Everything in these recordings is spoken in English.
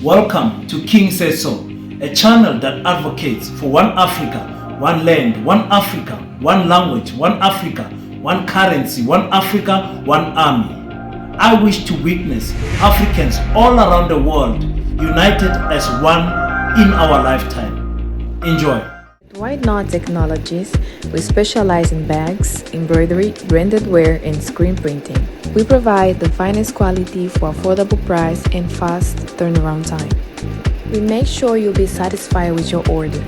Welcome to King Says So, a channel that advocates for one Africa, one land, one Africa, one language, one Africa, one currency, one Africa, one army. I wish to witness Africans all around the world united as one in our lifetime. Enjoy. White Knot Technologies, we specialize in bags, embroidery, branded wear, and screen printing. We provide the finest quality for affordable price and fast turnaround time. We make sure you'll be satisfied with your order.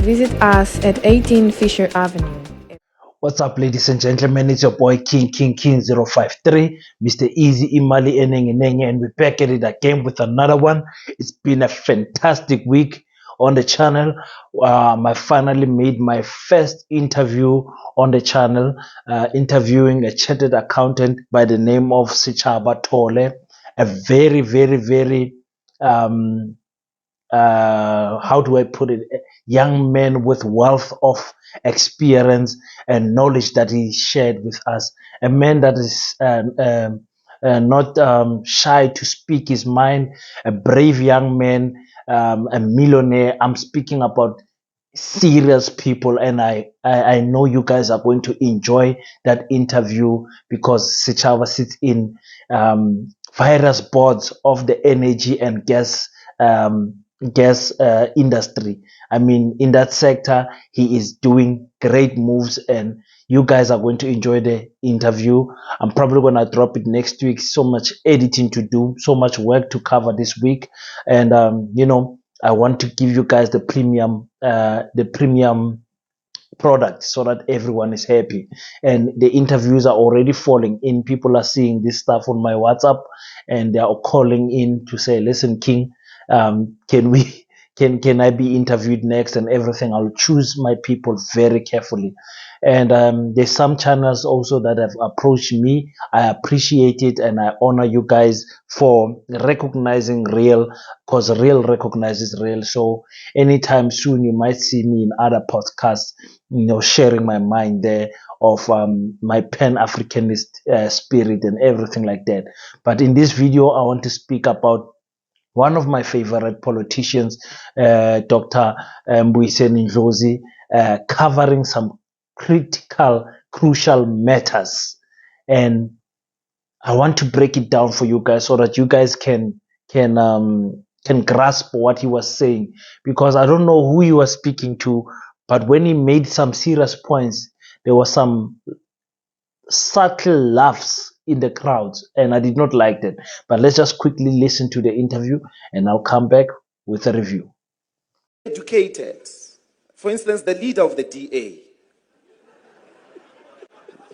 Visit us at 18 Fisher Avenue. What's up, ladies and gentlemen? It's your boy King 053, Mr. Easy Imali Enenge, and we're back at it again with another one. It's been a fantastic week on the channel. I finally made my first interview on the channel, interviewing a chartered accountant by the name of Sichaba Tole, a very how do I put it, a young man with wealth of experience and knowledge that he shared with us, a man that is not shy to speak his mind, a brave young man, a millionaire. I'm speaking about serious people, and I know you guys are going to enjoy that interview because Sichava sits in various boards of the energy and gas industry. I mean, in that sector, he is doing great moves, and you guys are going to enjoy the interview. I'm probably going to drop it next week. So much editing to do, so much work to cover this week, and I want to give you guys the premium product so that everyone is happy. And the interviews are already falling in. People are seeing this stuff on my WhatsApp, and they are calling in to say, "Listen, King, can I be interviewed next?" And everything. I'll choose my people very carefully. And there's some channels also that have approached me. I appreciate it, and I honor you guys for recognizing real, because real recognizes real. So anytime soon you might see me in other podcasts, sharing my mind there of my pan-Africanist spirit and everything like that. But in this video, I want to speak about one of my favorite politicians, Dr. Mbuyiseni Ndlozi, covering some crucial matters. And I want to break it down for you guys so that you guys can grasp what he was saying, because I don't know who he was speaking to, but when he made some serious points, there was some subtle laughs in the crowds, and I did not like that. But let's just quickly listen to the interview, and I'll come back with a review. Educated. For instance, the leader of the DA.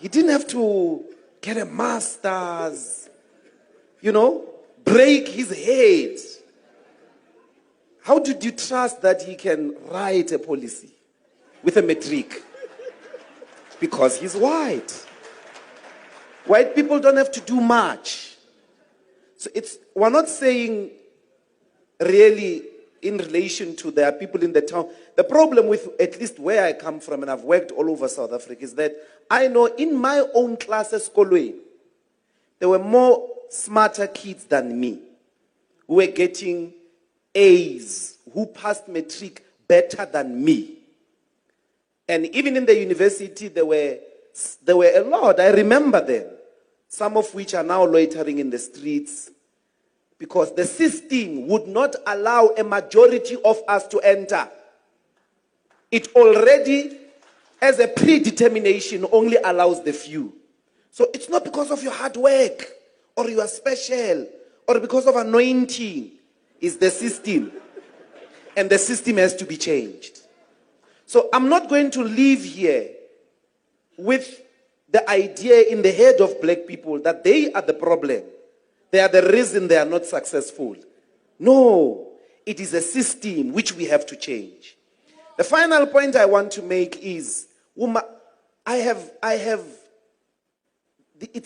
He didn't have to get a master's, break his head. How did you trust that he can write a policy with a metric? Because he's white. White people don't have to do much. So we're not saying really in relation to there are people in the town. The problem with at least where I come from, and I've worked all over South Africa, is that I know in my own classes, there were more smarter kids than me who were getting A's, who passed matric better than me. And even in the university, there were a lot. I remember them, some of which are now loitering in the streets because the system would not allow a majority of us to enter. It already, as a predetermination, only allows the few. So it's not because of your hard work or you are special or because of anointing. It's the system. And the system has to be changed. So I'm not going to leave here with the idea in the head of black people that they are the problem. They are the reason they are not successful. No, it is a system which we have to change. The final point I want to make is, it's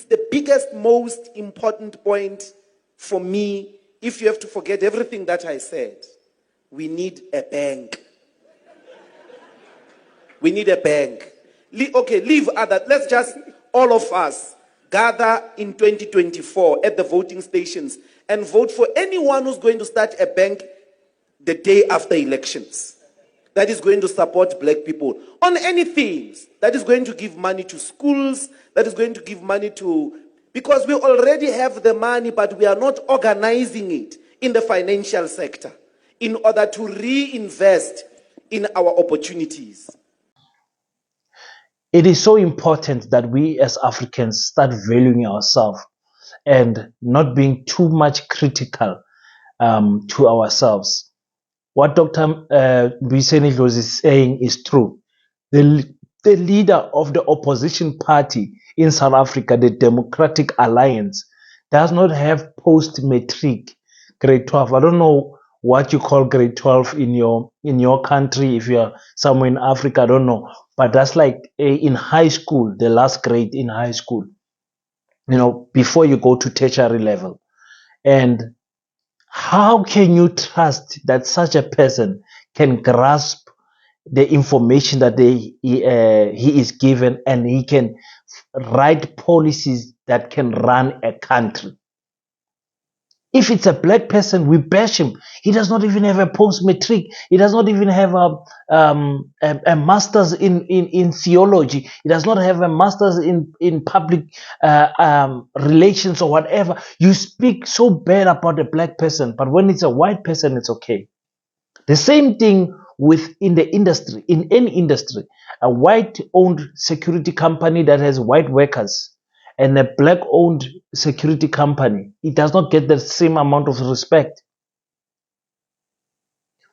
the biggest, most important point for me. If you have to forget everything that I said, we need a bank. We need a bank. Leave other. Let's just, all of us, gather in 2024 at the voting stations and vote for anyone who's going to start a bank the day after elections, that is going to support black people on any themes, that is going to give money to schools, that is going to give money to, because we already have the money, but we are not organizing it in the financial sector in order to reinvest in our opportunities. It is so important that we as Africans start valuing ourselves and not being too much critical to ourselves. What Dr. Mbuyiseni Ndlozi is saying is true. The leader of the opposition party in South Africa, the Democratic Alliance, does not have post-matric grade 12. I don't know what you call grade 12 in your country. If you're somewhere in Africa, I don't know. But that's like in high school, the last grade in high school, before you go to tertiary level. And how can you trust that such a person can grasp the information that he is given, and he can write policies that can run a country? If it's a black person, we bash him. He does not even have a post-matric. He does not even have a master's in theology. He does not have a master's in public relations or whatever. You speak so bad about a black person, but when it's a white person, it's okay. The same thing within the industry. In any industry, a white-owned security company that has white workers and a black-owned security company, it does not get the same amount of respect.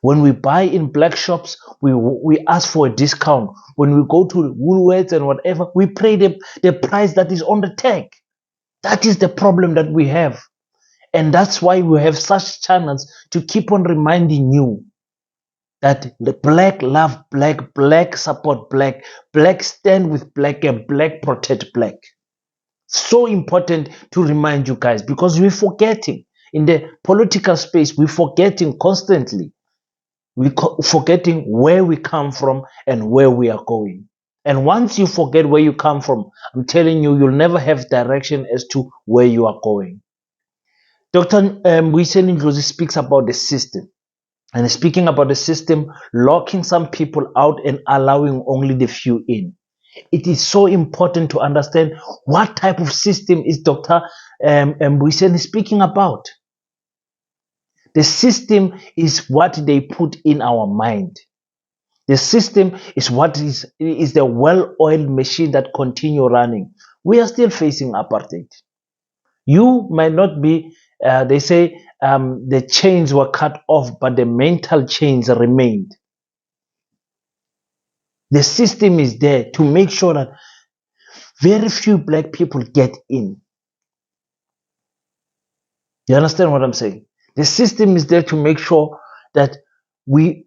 When we buy in black shops, we ask for a discount. When we go to Woolworths and whatever, we pay the price that is on the tag. That is the problem that we have. And that's why we have such channels to keep on reminding you that the black love black, black support black, black stand with black, and black protect black. So important to remind you guys, because we're forgetting in the political space. We're forgetting constantly. We're forgetting where we come from and where we are going. And once you forget where you come from, I'm telling you, you'll never have direction as to where you are going. Dr. Mbuyiseni Ndlozi speaks about the system. And speaking about the system, locking some people out and allowing only the few in. It is so important to understand what type of system is Dr. Mbuyiseni speaking about. The system is what they put in our mind. The system is what is the well-oiled machine that continue running. We are still facing apartheid. You might not be, they say the chains were cut off, but the mental chains remained. The system is there to make sure that very few black people get in. You understand what I'm saying? The system is there to make sure that there's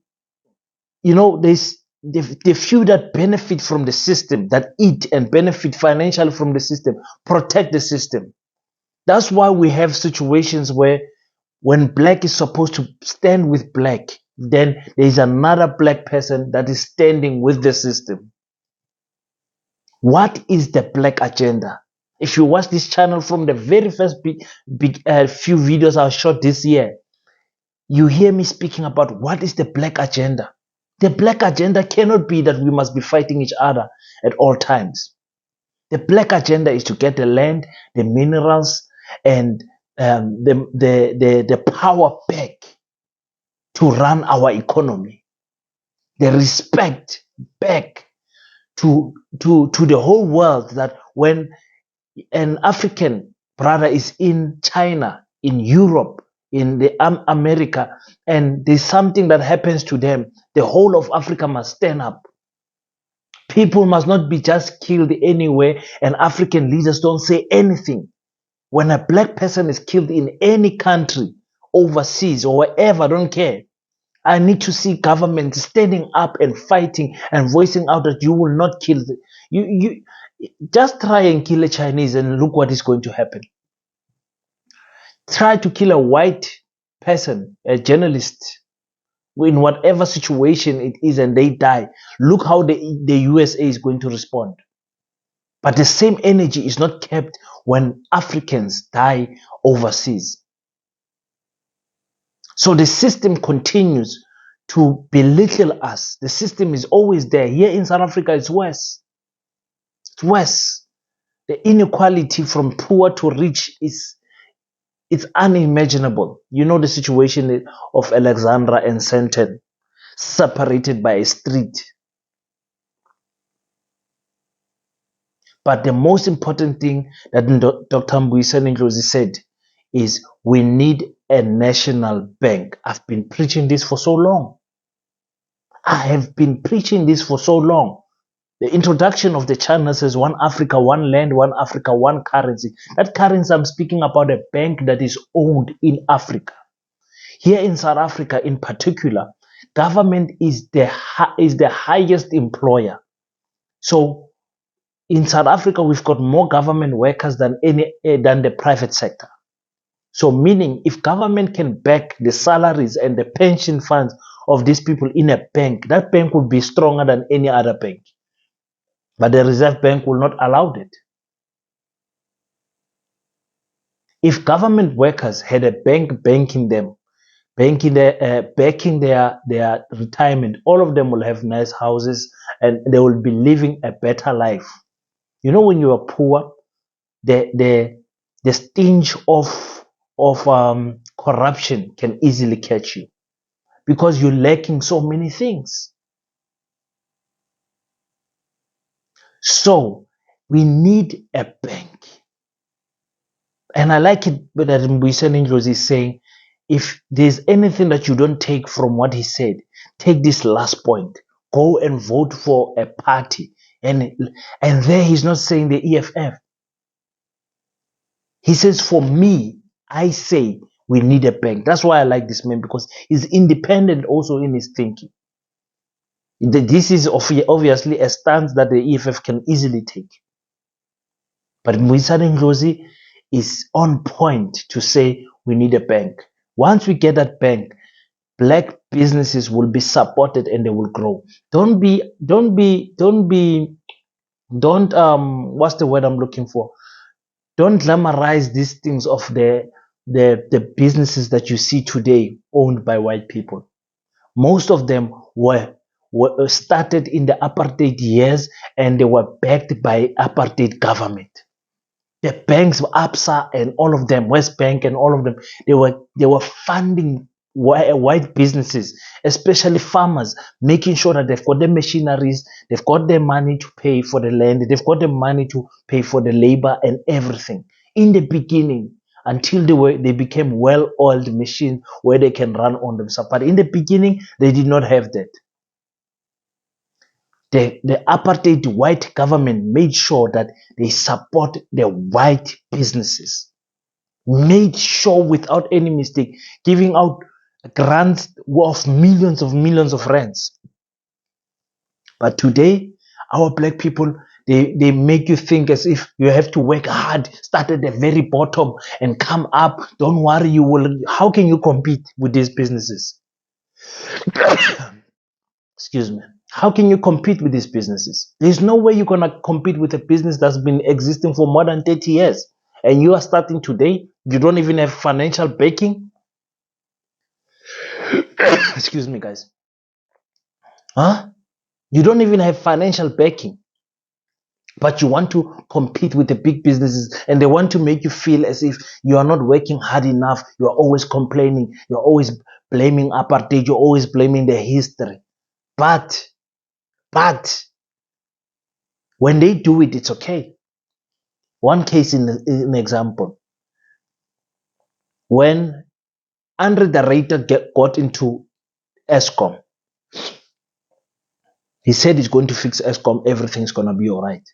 the few that benefit from the system, that eat and benefit financially from the system, protect the system. That's why we have situations where when black is supposed to stand with black, then there is another black person that is standing with the system. What is the black agenda? If you watch this channel from the very first few videos I shot this year, you hear me speaking about what is the black agenda. The black agenda cannot be that we must be fighting each other at all times. The black agenda is to get the land, the minerals, and the power back to run our economy. The respect back to the whole world, that when an African brother is in China, in Europe, in the America, and there's something that happens to them, the whole of Africa must stand up. People must not be just killed anywhere, and African leaders don't say anything. When a black person is killed in any country, overseas or wherever, I don't care. I need to see government standing up and fighting and voicing out that you will not kill you. Just try and kill a Chinese and look what is going to happen. Try to kill a white person, a journalist, in whatever situation it is, and they die. Look how the USA is going to respond. But the same energy is not kept when Africans die overseas. So the system continues to belittle us. The system is always there. Here in South Africa, it's worse. It's worse. The inequality from poor to rich is it's unimaginable. You know the situation of Alexandra and Sandton, separated by a street. But the most important thing that Dr. Mbuyiseni Ndlozi said is we need a national bank. I've been preaching this for so long. I have been preaching this for so long. The introduction of the channel says one Africa, one land, one Africa, one currency. That currency, I'm speaking about a bank that is owned in Africa. Here in South Africa in particular, government is the highest employer. So in South Africa, we've got more government workers than the private sector. So meaning if government can back the salaries and the pension funds of these people in a bank, that bank would be stronger than any other bank. But the Reserve Bank will not allow it. If government workers had a bank banking them, backing their retirement, all of them will have nice houses and they will be living a better life. You know, when you are poor, the stench of corruption can easily catch you because you're lacking so many things. So we need a bank. And I like it that Mbuyiseni Ndlozi is saying, if there's anything that you don't take from what he said, take this last point. Go and vote for a party. And there he's not saying the EFF. He says, for me, I say we need a bank. That's why I like this man, because he's independent also in his thinking. This is obviously a stance that the EFF can easily take. But Mbuyiseni Ndlozi is on point to say we need a bank. Once we get that bank, black businesses will be supported and they will grow. Don't what's the word I'm looking for? Don't glamorize these things of the businesses that you see today owned by white people. Most of them were started in the apartheid years and they were backed by apartheid government. The banks, ABSA and all of them, West Bank and all of them, they were funding white businesses, especially farmers, making sure that they've got the machineries, they've got the money to pay for the land, they've got the money to pay for the labor and everything. In the beginning, until they became well-oiled machines where they can run on themselves. But in the beginning, they did not have that. The apartheid white government made sure that they support the white businesses. Made sure without any mistake, giving out grants worth millions of rands. But today, our black people, they make you think as if you have to work hard, start at the very bottom and come up. Don't worry, you will. How can you compete with these businesses? Excuse me. How can you compete with these businesses? There's no way you're going to compete with a business that's been existing for more than 30 years. And you are starting today. You don't even have financial backing. Excuse me, guys. Huh? You don't even have financial backing. But you want to compete with the big businesses and they want to make you feel as if you are not working hard enough. You are always complaining. You're always blaming apartheid. You're always blaming the history. But when they do it, it's okay. One case in an example. When Andre the Raider got into ESCOM, he said he's going to fix ESCOM, everything's going to be all right.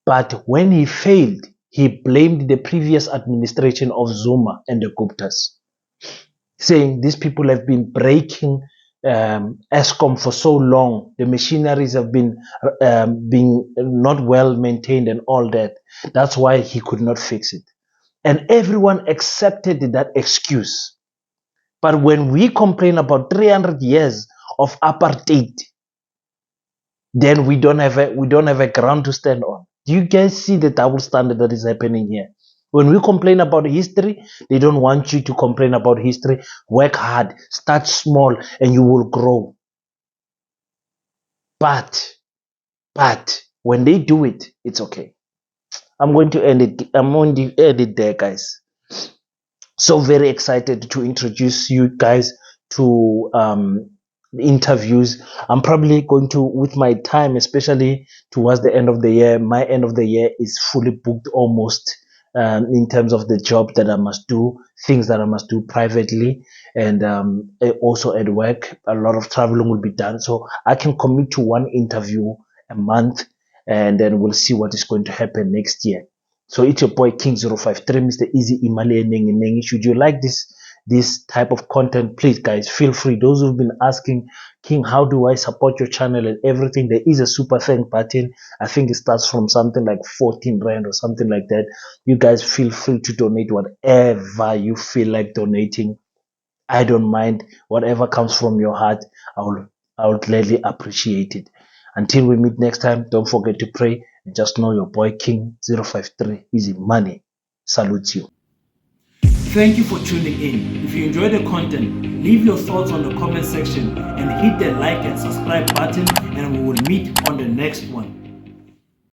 But when he failed, he blamed the previous administration of Zuma and the Guptas, saying these people have been breaking ESCOM for so long. The machineries have been being not well maintained and all that. That's why he could not fix it. And everyone accepted that excuse. But when we complain about 300 years of apartheid, then we don't have a ground to stand on. Do you guys see the double standard that is happening here? When we complain about history, they don't want you to complain about history. Work hard, start small, and you will grow. But when they do it, it's okay. I'm going to end it. I'm going to end it there, guys. So very excited to introduce you guys to interviews. I'm probably going to, with my time, especially towards the end of the year, my end of the year is fully booked almost, in terms of the job that I must do, things that I must do privately, and also at work. A lot of traveling will be done, so I can commit to one interview a month, and then we'll see what is going to happen next year. So it's your boy King053, Mr. Easy Imali Nengi. Should you like this type of content, please guys, feel free. Those who've been asking, King, how do I support your channel and everything, there is a super thank button. I think it starts from something like 14 rand or something like that. You guys feel free to donate whatever you feel like donating. I don't mind. Whatever comes from your heart, I would gladly appreciate it. Until we meet next time, don't forget to pray. Just know your boy King053 Easy Money salutes you. Thank you for tuning in. If you enjoyed the content, leave your thoughts on the comment section and hit the like and subscribe button, and we will meet on the next one.